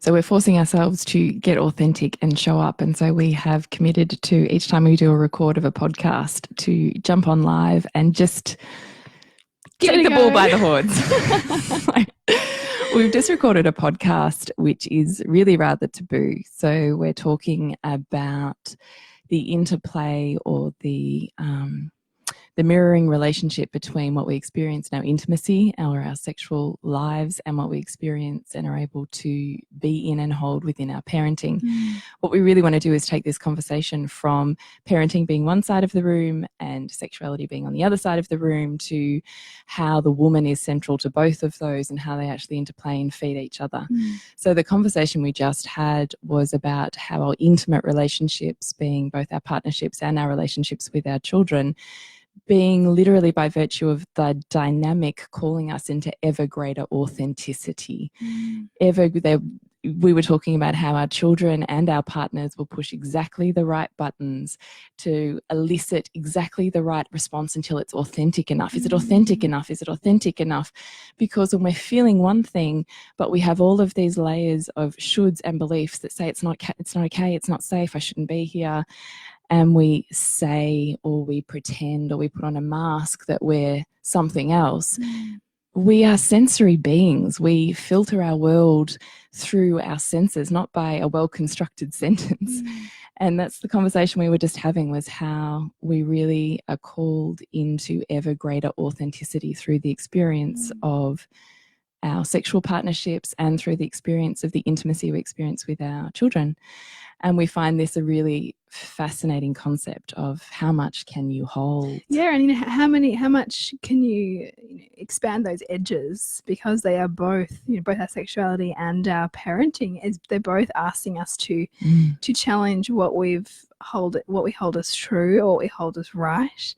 So we're forcing ourselves to get authentic and show up. And so we have committed to, each time we do a record of a podcast, to jump on live and just take the bull by the horns. We've just recorded a podcast which is really rather taboo. So we're talking about the interplay or the mirroring relationship between what we experience in our intimacy or our sexual lives and what we experience and are able to be in and hold within our parenting. What we really want to do is take this conversation from parenting being one side of the room and sexuality being on the other side of the room to how the woman is central to both of those and how they actually interplay and feed each other. So the conversation we just had was about how our intimate relationships, being both our partnerships and our relationships with our children, being literally by virtue of the dynamic calling us into ever greater authenticity. We were talking about how our children and our partners will push exactly the right buttons to elicit exactly the right response until it's authentic enough. Is it authentic enough? Is it authentic enough? Because when we're feeling one thing, but we have all of these layers of shoulds and beliefs that say it's not okay, it's not safe, I shouldn't be here, and we say or we pretend or we put on a mask that we're something else, we are sensory beings. We filter our world through our senses, not by a well-constructed sentence. And that's the conversation we were just having, was how we really are called into ever greater authenticity through the experience of our sexual partnerships and through the experience of the intimacy we experience with our children. And we find this a really fascinating concept of how much can you hold? Yeah, and how much can you expand those edges, because they are both, both our sexuality and our parenting, is they're both asking us to challenge what we hold as true or what we hold as right,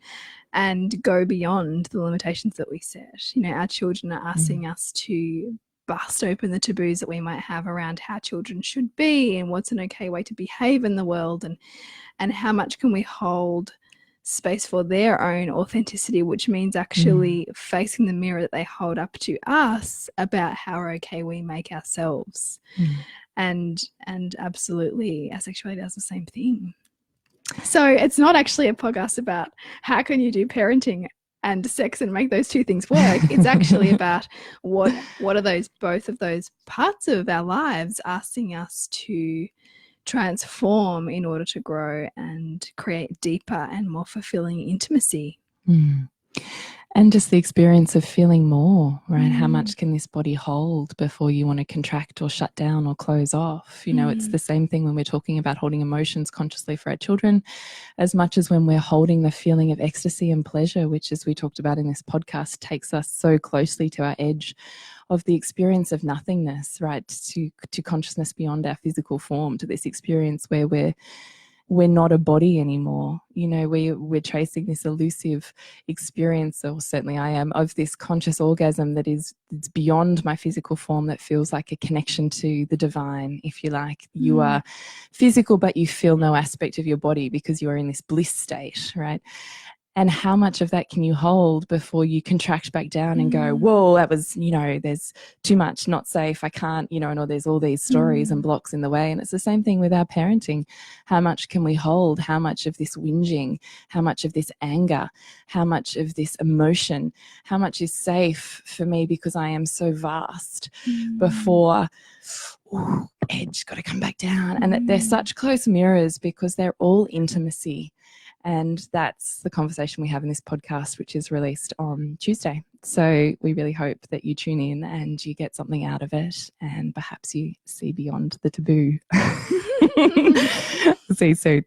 and go beyond the limitations that we set. Our children are asking us to bust open the taboos that we might have around how children should be and what's an okay way to behave in the world, and how much can we hold space for their own authenticity, which means actually facing the mirror that they hold up to us about how okay we make ourselves. And absolutely our sexuality does the same thing. So it's not actually a podcast about how can you do parenting and sex and make those two things work. It's actually about what are both of those parts of our lives asking us to transform in order to grow and create deeper and more fulfilling intimacy. And just the experience of feeling more, right? How much can this body hold before you want to contract or shut down or close off? It's the same thing when we're talking about holding emotions consciously for our children, as much as when we're holding the feeling of ecstasy and pleasure, which, as we talked about in this podcast, takes us so closely to our edge of the experience of nothingness, right? To consciousness beyond our physical form, to this experience where we're not a body anymore. We're tracing this elusive experience, or certainly I am, of this conscious orgasm it's beyond my physical form, that feels like a connection to the divine, if you like. You are physical, but you feel no aspect of your body because you are in this bliss state, right? And how much of that can you hold before you contract back down and go, whoa, that was, there's too much, not safe, I can't, or there's all these stories and blocks in the way. And it's the same thing with our parenting. How much can we hold? How much of this whinging? How much of this anger? How much of this emotion? How much is safe for me because I am so vast before, edge, got to come back down. And they're such close mirrors because they're all intimacy. And that's the conversation we have in this podcast, which is released on Tuesday. So we really hope that you tune in and you get something out of it, and perhaps you see beyond the taboo. See you soon.